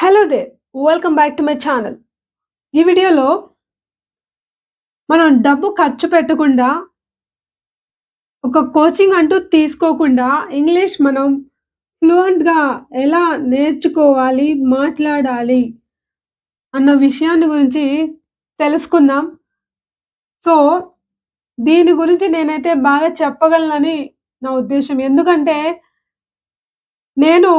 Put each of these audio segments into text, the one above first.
Hello there! Welcome back to my channel. ఈ వీడియోలో మనం డబ్బు ఖర్చు పెట్టకుండా, ఒక కోచింగ్ అంటూ తీసుకోకుండా ఇంగ్లీష్ మనం ఫ్లూయెంట్‌గా ఎలా నేర్చుకోవాలి, మాట్లాడాలి అన్న విషయాన్ని గురించి తెలుసుకుందాం. సో, దీని గురించి నేనైతే బాగా చెప్పగలనని నా ఉద్దేశ్యం. ఎందుకంటే, నేను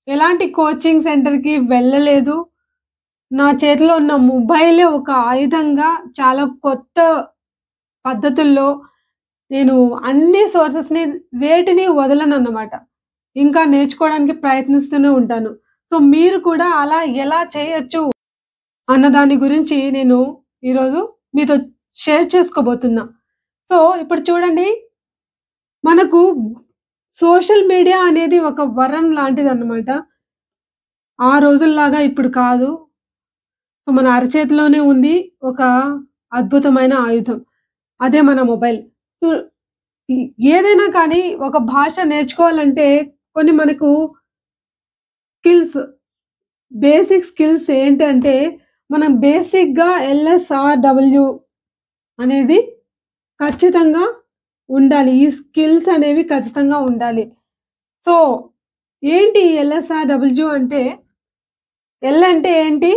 ఎలాంటి కోచింగ్ సెంటర్‌కి వెళ్ళలేదు. నా చేతిలో ఉన్న మొబైలే ఒక ఆయుధంగా చాలా కొత్త పద్ధతుల్లో నేను అన్ని సోర్సెస్‌ని వేటిని వదలనన్నమాట. ఇంకా నేర్చుకోవడానికి ప్రయత్నిస్తూనే ఉంటాను. సో, మీరు కూడా అలా ఎలా చేయొచ్చు అన్న దాని గురించి నేను ఈరోజు మీతో షేర్ చేసుకోబోతున్నా. సో, ఇప్పుడు చూడండి, మనకు సోషల్ మీడియా అనేది ఒక వరం లాంటిదన్నమాట. ఆ రోజుల్లాగా ఇప్పుడు కాదు. సో, మన అరచేతిలోనే ఉంది ఒక అద్భుతమైన ఆయుధం. అదే మన మొబైల్. సో, ఈ ఏదైనా కానీ ఒక భాష నేర్చుకోవాలంటే కొన్ని మనకు స్కిల్స్, బేసిక్ స్కిల్స్ ఏంటంటే, మనం బేసిక్‌గా ఎల్ఎస్ఆర్‌డబ్ల్యూ అనేది ఖచ్చితంగా ఉండాలి. ఈ స్కిల్స్ అనేవి ఖచ్చితంగా ఉండాలి. సో, ఏంటి ఎల్ఎస్ఆర్‌డబ్ల్యూ అంటే? ఎల్ అంటే ఏంటి?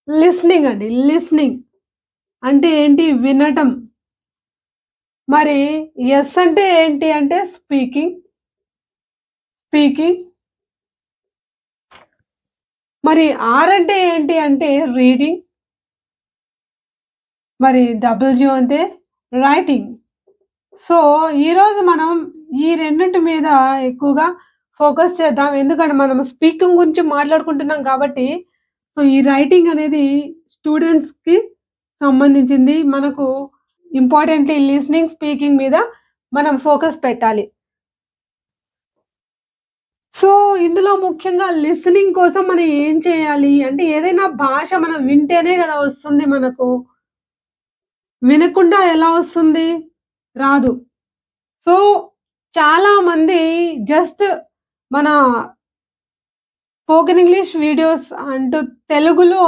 లిస్నింగ్ అండి. లిస్నింగ్ అంటే ఏంటి? వినటం. మరి ఎస్ అంటే ఏంటి అంటే స్పీకింగ్. స్పీకింగ్. మరి ఆర్ అంటే ఏంటి అంటే రీడింగ్. మరి డబ్ల్యూ అంటే రైటింగ్. సో, ఈరోజు మనం ఈ రెండిటి మీద ఎక్కువగా ఫోకస్ చేద్దాం. ఎందుకంటే మనం స్పీకింగ్ గురించి మాట్లాడుకుంటున్నాం కాబట్టి, సో, ఈ రైటింగ్ అనేది స్టూడెంట్స్‌కి సంబంధించింది. మనకు ఇంపార్టెంట్‌లీ లిసనింగ్, స్పీకింగ్ మీద మనం ఫోకస్ పెట్టాలి. సో, ఇందులో ముఖ్యంగా లిసనింగ్ కోసం మనం ఏం చేయాలి? అంటే ఏదైనా భాష మనం వింటేనే గదా వస్తుంది మనకు. వినకుండా ఎలా వస్తుంది? రాదు. సో, చాలామంది జస్ట్ మన స్పోకెన్ ఇంగ్లీష్ వీడియోస్ అంటూ తెలుగులో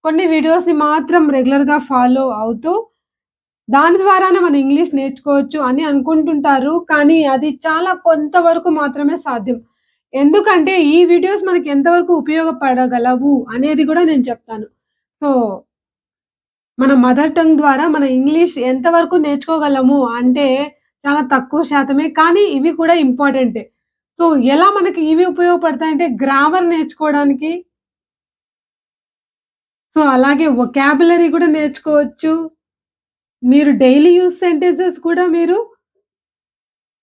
కొన్ని వీడియోస్‌ని మాత్రం రెగ్యులర్‌గా ఫాలో అవుతూ, దాని ద్వారానే మనం ఇంగ్లీష్ నేర్చుకోవచ్చు అని అనుకుంటుంటారు. కానీ అది చాలా కొంతవరకు మాత్రమే సాధ్యం. ఎందుకంటే ఈ వీడియోస్ మనకి ఎంతవరకు ఉపయోగపడగలవు అనేది గూడా నేను చెప్తాను. సో, మన మదర్ టంగ్ ద్వారా మన ఇంగ్లీష్ ఎంతవరకు నేర్చుకోగలము అంటే చాలా తక్కువ శాతమే. కానీ ఇవి కూడా ఇంపార్టెంటే. సో, ఎలా మనకి ఇవి ఉపయోగపడతాయంటే గ్రామర్ నేర్చుకోవడానికి. సో, అలాగే వొకాబులరీ కూడా నేర్చుకోవచ్చు. మీరు డైలీ యూజ్ సెంటెన్సెస్ కూడా మీరు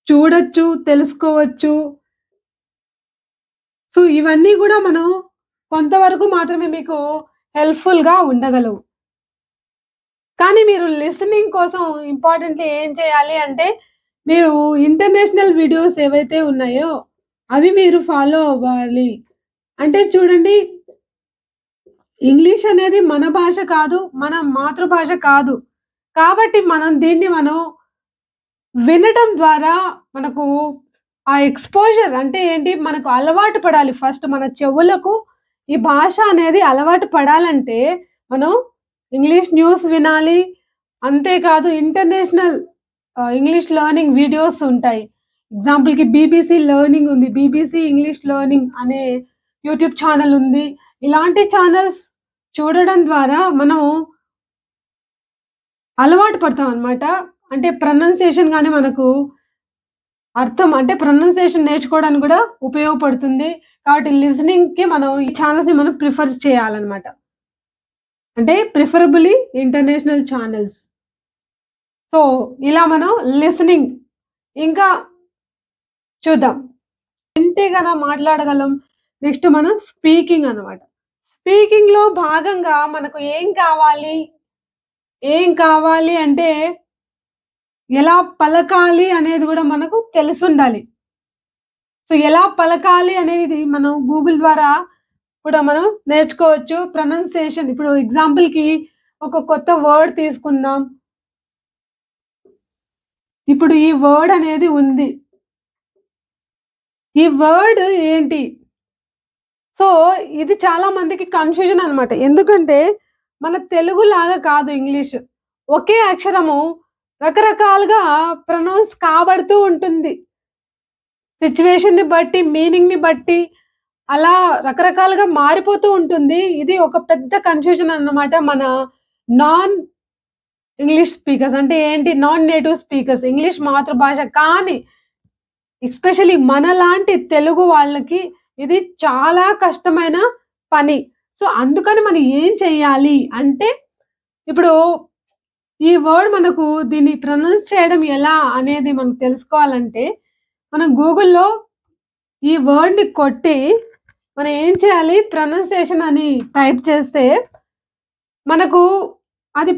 చూడొచ్చు, తెలుసుకోవచ్చు. సో, ఇవన్నీ గూడా మనం కొంతవరకు మాత్రమే మీకు హెల్ప్‌ఫుల్‌గా ఉండగలవు. కానీ మీరు లిసనింగ్ కోసం ఇంపార్టెంట్‌లీ ఏం చేయాలి అంటే, మీరు ఇంటర్నేషనల్ వీడియోస్ ఏవైతే ఉన్నాయో, అవి మీరు ఫాలో అవ్వాలి. అంటే చూడండి, ఇంగ్లీష్ అనేది మన భాష కాదు, మన మాతృభాష కాదు. కాబట్టి మనం వినటం ద్వారా మనకు ఆ ఎక్స్‌పోజర్ అంటే ఏంటి? మనకు అలవాటు పడాలి. ఫస్ట్ మన చెవులకు ఈ భాష అనేది అలవాటు పడాలంటే, మనం ఇంగ్లీష్ న్యూస్ వినాలి. అంతేకాదు ఇంటర్నేషనల్ ఇంగ్లీష్ లెర్నింగ్ వీడియోస్ ఉంటాయి. ఎగ్జాంపుల్‌కి బీబీసీ లెర్నింగ్ ఉంది. బీబీసీ ఇంగ్లీష్ లెర్నింగ్ అనే యూట్యూబ్ ఛానెల్ ఉంది. ఇలాంటి ఛానెల్స్ చూడడం ద్వారా మనం అలవాటు పడతామనమాట. అంటే ప్రొనౌన్సియేషన్ గాని మనకు అర్థం అంటే ప్రొనౌన్సియేషన్ నేర్చుకోవడానికి గూడా ఉపయోగపడుతుంది. కాబట్టి లిజనింగ్‌కి మనం ఈ ఛానెల్స్‌ని మనం ప్రిఫర్ చేయాలనమాట. అంటే ప్రిఫరబుల్లీ ఇంటర్నేషనల్ ఛానెల్స్. సో, ఇలా మనం లిసనింగ్ ఇంకా చూద్దాం. వింటే గదా మాట్లాడగలం. నెక్స్ట్ మనం స్పీకింగ్ అనమాట. స్పీకింగ్‌లో భాగంగా మనకు ఏం కావాలి అంటే ఎలా పలకాలి అనేది గూడా మనకు తెలిసుండాలి. సో, ఎలా పలకాలి అనేది మనం గూగుల్ ద్వారా కూడా మనం నేర్చుకోవచ్చు. ప్రొనౌన్సియేషన్ ఇప్పుడు ఎగ్జాంపుల్‌కి ఒక కొత్త వర్డ్ తీసుకుందాం. ఇప్పుడు ఈ వర్డ్ అనేది ఉంది. ఈ వర్డ్ ఏంటి? సో, ఇది చాలా మందికి కన్‌ఫ్యూజన్ అన్నమాట. ఎందుకంటే, మన తెలుగులాగా కాదు ఇంగ్లీష్. ఒకే అక్షరము రకరకాలుగా ప్రొనౌన్స్ కాబడుతూ ఉంటుంది. సిట్యుయేషన్‌ని బట్టి, మీనింగ్‌ని బట్టి అలా రకరకాలుగా మారిపోతూ ఉంటుంది. ఇది ఒక పెద్ద కన్‌ఫ్యూజన్ అన్నమాట. మన నాన్ ఇంగ్లీష్ స్పీకర్స్ అంటే ఏంటి? నాన్ నేటివ్ స్పీకర్స్ ఇంగ్లీష్ మాతృభాష కానీ ఎస్పెషల్లీ మనలాంటి తెలుగు వాళ్ళకి ఇది చాలా కష్టమైన పని. సో, అందుకని మనం ఏం చేయాలి అంటే, ఇప్పుడు ఈ వర్డ్ మనకు దీన్ని ప్రొనౌన్స్ చేయడం ఎలా అనేది మనకు తెలుసుకోవాలంటే, మనం గూగుల్‌లో ఈ వర్డ్‌ని కొట్టి, మనం ఏం చేయాలి ప్రొనౌన్సియేషన్ అని టైప్ చేస్తే, మనకు అది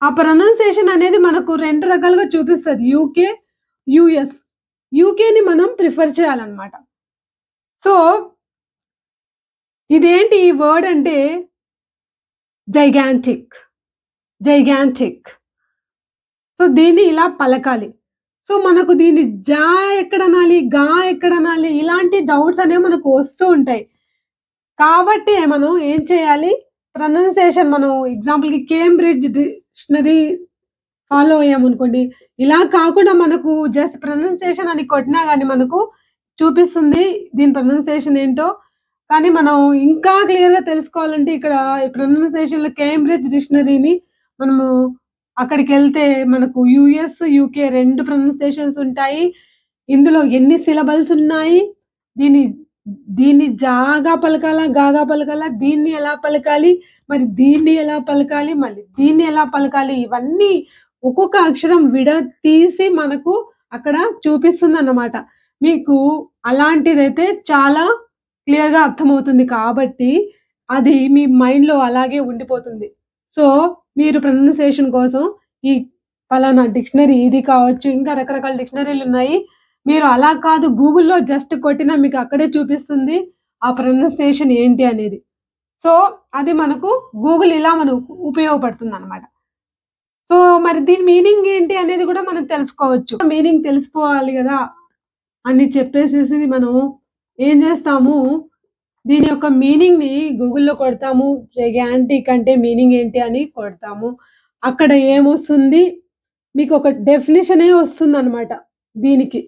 ఆ ప్రొనౌన్సియేషన్ అనేది మనకు 2 రకాలుగా చూపిస్తది. UK, US. యూకేని మనం ప్రిఫర్ చేయాలన్నమాట. సో, ఇదేంటి ఈ వర్డ్ అంటే జైగాంటిక్. జైగాంటిక్. సో, దీన్ని ఇలా పలకాలి. సో, మనకు దీన్ని జా ఎక్కడనాలి, గా ఎక్కడనాలి ఇలాంటి డౌట్స్ అనేవి మనకు వస్తూ ఉంటాయి. కాబట్టి మనం ఏం చేయాలి ప్రొనౌన్సియేషన్ మనం ఎగ్జాంపుల్‌కి కేంబ్రిడ్జ్ డిక్షనరీ ఫాలో అయ్యామనుకోండి. ఇలా కాకుండా మనకు జస్ట్ ప్రొనౌన్సియేషన్ అని కొట్టినా గాని మనకు చూపిస్తుంది దీని ప్రొనౌన్సియేషన్ ఏంటో. కానీ మనం ఇంకా క్లియర్‌గా తెలుసుకోవాలంటే ఇక్కడ ఈ ప్రొనౌన్సియేషన్‌లో కేంబ్రిడ్జ్ డిక్షనరీని మనము అక్కడికెళ్తే మనకు యూఎస్, యూకే 2 ప్రొనౌన్సియేషన్స్ ఉంటాయి. ఇందులో ఎన్ని సిలబల్స్ ఉన్నాయి? దీన్ని దీన్ని జాగా పలకాలా? గాగా పలకాలా? దీన్ని ఎలా పలకాలి? మరి దీన్ని ఎలా పలకాలి? మళ్ళీ దీన్ని ఎలా పలకాలి? ఇవన్నీ ఒక్కొక్క అక్షరం విడతీసి మనకు అక్కడ చూపిస్తుందన్నమాట. మీకు అలాంటిదైతే చాలా క్లియర్‌గా అర్థమవుతుంది కాబట్టి, అది మీ మైండ్‌లో అలాగే ఉండిపోతుంది. సో, మీరు ప్రొనౌన్సియేషన్ కోసం ఈ పలానా డిక్షనరీ ఇది కావచ్చు, ఇంకా రకరకాల డిక్షనరీలున్నాయి. మీరు అలా కాదు గూగుల్‌లో జస్ట్ కొట్టినా మీకు అక్కడే చూపిస్తుంది. ఆ ప్రొనౌన్సియేషన్ ఏంటి అనేది. సో, అది మనకు గూగుల్ ఇలా మనకు ఉపయోగపడుతుందన్నమాట. సో, మరి దీని మీనింగ్ ఏంటి అనేది గూడా మనం తెలుసుకోవచ్చు. మీనింగ్ తెలిసిపోవాలి గదా! అని చెప్పేసేసి మనం ఏం జేస్తాము, దీని యొక్క మీనింగ్‌ని గూగుల్‌లో కొడతాము. జైగాంటిక్ అంటే మీనింగ్ ఏంటి అని కొడతాము. అక్కడ ఏమొస్తుంది, మీకొక డెఫినిషనే వస్తుందన్నమాట దీనికి.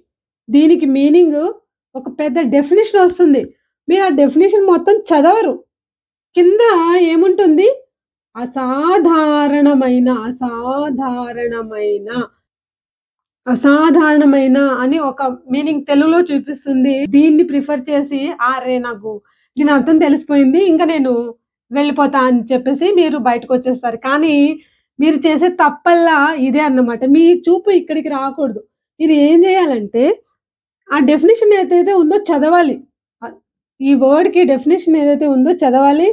దీనికి మీనింగ్ ఒక పెద్ద డెఫినిషన్ వస్తుంది. మీరు ఆ డెఫినిషన్ మొత్తం చదవరు. కింద ఏముంటుంది? అసాధారణమైన, అసాధారణమైన, అసాధారణమైన అని ఒక మీనింగ్ తెలుగులో చూపిస్తుంది. దీన్ని ప్రిఫర్ చేసి అరే! నాకు దీని అర్థం తెలిసిపోయింది. ఇంక నేను వెళ్ళిపోతా అని చెప్పేసి మీరు బయటకొచ్చేస్తారు. కానీ మీరు చేసే తప్పల్లా ఇదే అన్నమాట. మీ చూపు ఇక్కడికి రాకూడదు. మీరు ఏం జేయాలంటే ఆ డెఫినిషన్ ఏదైతే ఉందో చదవాలి. ఆహ్, ఈ వర్డ్‌కి డెఫినిషన్ ఏదైతే ఉందో చదవాలి.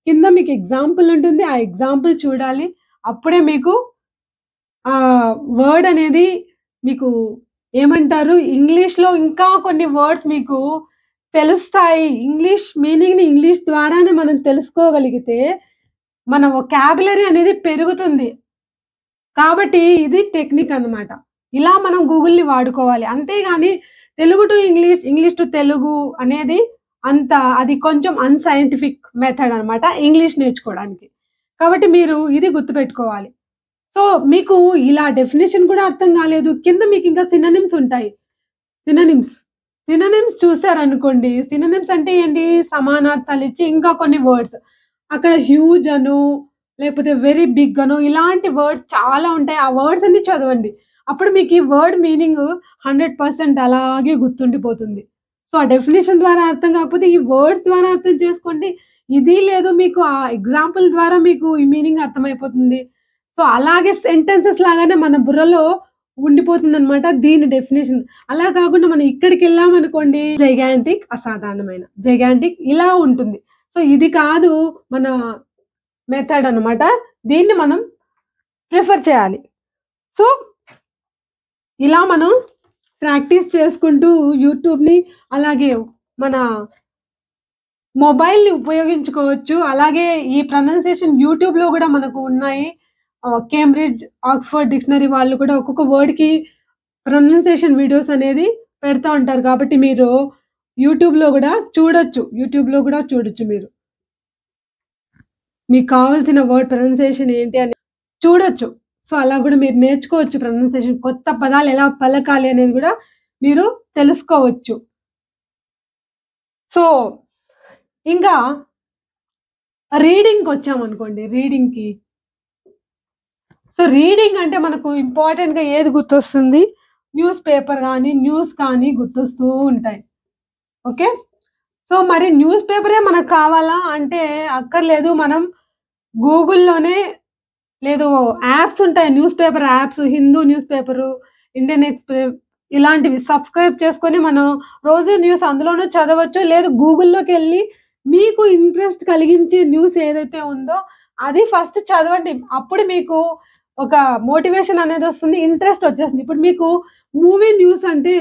కింద మీకు ఎగ్జాంపుల్ ఉంటుంది. ఆ ఎగ్జాంపుల్ చూడాలి. అప్పుడే మీకు ఆ వర్డ్ అనేది మీకు ఏమంటారు? ఇంగ్లీష్‌లో ఇంకా కొన్ని వర్డ్స్ మీకు తెలుస్తాయి. ఇంగ్లీష్ మీనింగ్‌ని ఇంగ్లీష్ ద్వారానే మనం తెలుసుకోగలిగితే, మన వొకాబులరీ అనేది పెరుగుతుంది. కాబట్టి ఇది టెక్నిక్ అన్నమాట. ఇలా మనం గూగుల్‌ని వాడుకోవాలి. అంతేగాని Telugu to English, English to Telugu అనేది అది కొంచెం అన్‌సైంటిఫిక్ మెథడ్ అన్నమాట ఇంగ్లీష్ నేర్చుకోవడానికి. కాబట్టి మీరు ఇది గుర్తుపెట్టుకోవాలి. సో, మీకు ఇలా డెఫినిషన్ కూడా అర్థం కాలేదు. కింద మీకింకా సినోనిమ్స్ ఉంటాయి. సినోనిమ్స్. సినోనిమ్స్ చూసారనుకోండి. సినోనిమ్స్ అంటే ఏంటి? సమానార్థాలిచ్చి ఇంకా కొన్ని వర్డ్స్. అక్కడ హ్యూజ్ అనో, లేకపోతే వెరీ బిగ్ అనో ఇలాంటి వర్డ్స్ చాలా ఉంటాయి. ఆ వర్డ్స్ అన్ని చదవండి. అప్పుడు మీకు ఈ వర్డ్ మీనింగ్ 100% అలాగే గుర్తుండిపోతుంది. సో, ఆ డెఫినిషన్ ద్వారా అర్థం కాకపోతే ఈ వర్డ్స్ ద్వారా అర్థం చేసుకోండి. ఇది లేదు మీకు ఆ ఎగ్జాంపుల్ ద్వారా మీకు ఈ మీనింగ్ అర్థమైపోతుంది. సో, అలాగే సెంటెన్సెస్ లాగానే మన బుర్రలో ఉండిపోతుందనమాట దీని డెఫినిషన్. అలా కాకుండా మనం ఇక్కడికెళ్ళామనుకోండి జైగాంటిక్ అసాధారణమైన. జైగాంటిక్ ఇలా ఉంటుంది. సో, ఇది కాదు మన మెథడ్ అన్నమాట. దీన్ని మనం ప్రిఫర్ చేయాలి. సో, ఇలా మనం ప్రాక్టీస్ చేసుకుంటూ యూట్యూబ్‌ని అలాగే మన మొబైల్‌ని ఉపయోగించుకోవచ్చు. అలాగే ఈ ప్రొనౌన్సియేషన్ యూట్యూబ్‌లో గూడా మనకు ఉన్నాయి. కేంబ్రిడ్జ్, ఆక్స్‌ఫర్డ్ డిక్షనరీ వాళ్ళు కూడా ఒక్కొక్క వర్డ్‌కి ప్రొనౌన్సియేషన్ వీడియోస్ అనేది పెడతా ఉంటారు. కాబట్టి మీరు యూట్యూబ్‌లో గూడా చూడొచ్చు. యూట్యూబ్‌లో గూడా చూడొచ్చు మీరు. మీకు కావాల్సిన వర్డ్ ప్రొనౌన్సియేషన్ ఏంటి అని చూడొచ్చు. సో, అలా గూడా మీరు నేర్చుకోవచ్చు ప్రొనౌన్సియేషన్. కొత్త పదాలు ఎలా పలకాలి అనేది గూడా మీరు తెలుసుకోవచ్చు. సో, ఇంకా రీడింగ్‌కొచ్చామనుకోండి రీడింగ్‌కి. సో, రీడింగ్ అంటే మనకు ఇంపార్టెంట్‌గా ఏది గుర్తొస్తుంది? న్యూస్ పేపర్ గాని, న్యూస్ కానీ గుర్తొస్తూ ఉంటాయి. ఓకే. సో, మరి న్యూస్ పేపరే మనకు కావాలా అంటే అక్కర్లేదు. మనం గూగుల్‌లోనే లేదు యాప్స్ ఉంటాయి. News paper apps, Hindu news paper, Indian ఇలాంటివి సబ్స్క్రైబ్ చేసుకొని మనం రోజు న్యూస్ అందులోనూ చదవచ్చు. లేదు గూగుల్‌లోకెళ్ళి మీకు ఇంట్రెస్ట్ కలిగించే న్యూస్ ఏదైతే ఉందో అది ఫస్ట్ చదవండి. అప్పుడు మీకు ఒక మోటివేషన్ అనేదొస్తుంది. ఇంట్రెస్ట్ వచ్చేస్తుంది. ఇప్పుడు మీకు మూవీ న్యూస్ అంటే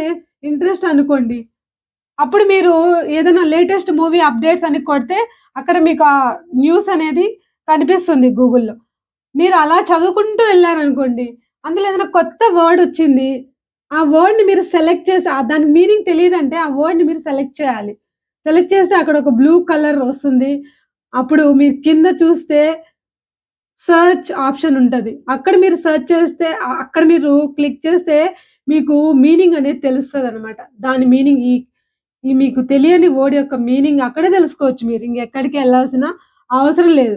ఇంట్రెస్ట్ అనుకోండి. అప్పుడు మీరు ఏదైనా లేటెస్ట్ మూవీ అప్డేట్స్ అని కొడితే అక్కడ మీకు ఆ న్యూస్ అనేది కనిపిస్తుంది గూగుల్‌లో. మీరు అలా చదువుకుంటూ వెళ్లారనుకోండి, అందులో ఏదైనా కొత్త వర్డొచ్చింది. ఆ వర్డ్‌ని మీరు సెలెక్ట్ చేసి దాని మీనింగ్ తెలీదంటే ఆ వర్డ్‌ని మీరు సెలెక్ట్ చేయాలి. సెలెక్ట్ చేస్తే అక్కడ ఒక బ్లూ కలర్ వస్తుంది. అప్పుడు మీరు కింద చూస్తే సెర్చ్ ఆప్షన్ ఉంటది. అక్కడ మీరు సెర్చ్ చేస్తే అక్కడ మీరు క్లిక్ చేస్తే మీకు మీనింగ్ అనేది తెలుస్తదనమాట. దాని మీనింగ్ ఈ ఈ మీకు తెలియని వర్డ్ యొక్క మీనింగ్ అక్కడే తెలుసుకోవచ్చు మీరు. ఇంకెక్కడికి ఎళ్ళాల్సిన అవసరం లేదు.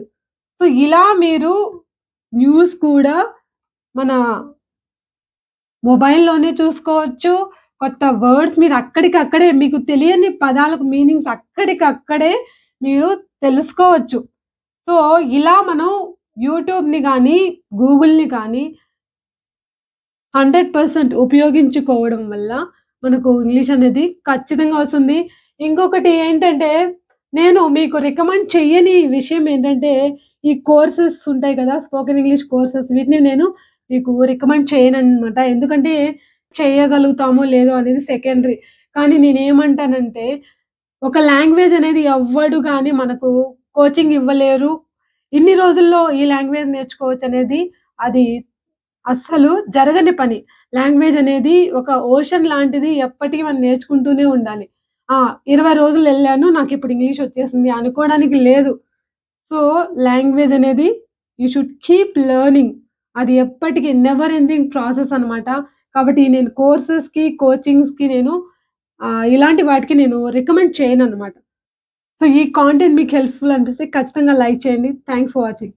సో, ఇలా మీరు న్యూస్ కూడా మన మొబైల్‌లోనే చూసుకోవచ్చు. కొత్త వర్డ్స్ మీరు అక్కడికక్కడే మీకు తెలియని పదాలకు మీనింగ్స్ అక్కడికక్కడే మీరు తెలుసుకోవచ్చు. సో, ఇలా మనం యూట్యూబ్‌ని గానీ, గూగుల్‌ని కానీ 100% ఉపయోగించుకోవడం వల్ల మనకు ఇంగ్లీష్ అనేది ఖచ్చితంగా వస్తుంది. ఇంకొకటి ఏంటంటే, నేను మీకు రికమెండ్ చెయ్యని విషయం ఏంటంటే, ఈ కోర్సెస్ ఉంటాయి కదా! స్పోకెన్ ఇంగ్లీష్ కోర్సెస్ వీటిని నేను మీకు రికమెండ్ చేయననమాట. ఎందుకంటే, చేయగలుగుతామో లేదో అనేది సెకండరీ. కానీ నేనేమంటానంటే, ఒక లాంగ్వేజ్ అనేది ఎవ్వడు గాని మనకు కోచింగ్ ఇవ్వలేరు. ఇన్ని రోజుల్లో ఈ లాంగ్వేజ్ నేర్చుకోవచ్చనేది అది అస్సలు జరగని పని. లాంగ్వేజ్ అనేది ఒక ఓషన్ లాంటిది ఎప్పటికి మనం నేర్చుకుంటూనే ఉండాలి. ఆ! 20 రోజులెళ్ళాను నాకిప్పుడు ఇంగ్లీష్ వచ్చేసింది అనుకోవడానికి లేదు. సో, లాంగ్వేజ్ అనేది యూ షుడ్ కీప్ లెర్నింగ్. అది ఎప్పటికి నెవర్ ఎండింగ్ ప్రాసెస్ అనమాట. కాబట్టి నేను కోర్సెస్‌కి, కోచింగ్స్‌కి నేను ఇలాంటి వాటికి నేను రికమెండ్ చేయననమాట. సో, ఈ కాంటెంట్ మీకు హెల్ప్‌ఫుల్ అనిపిస్తే ఖచ్చితంగా లైక్ చేయండి. Thanks for watching.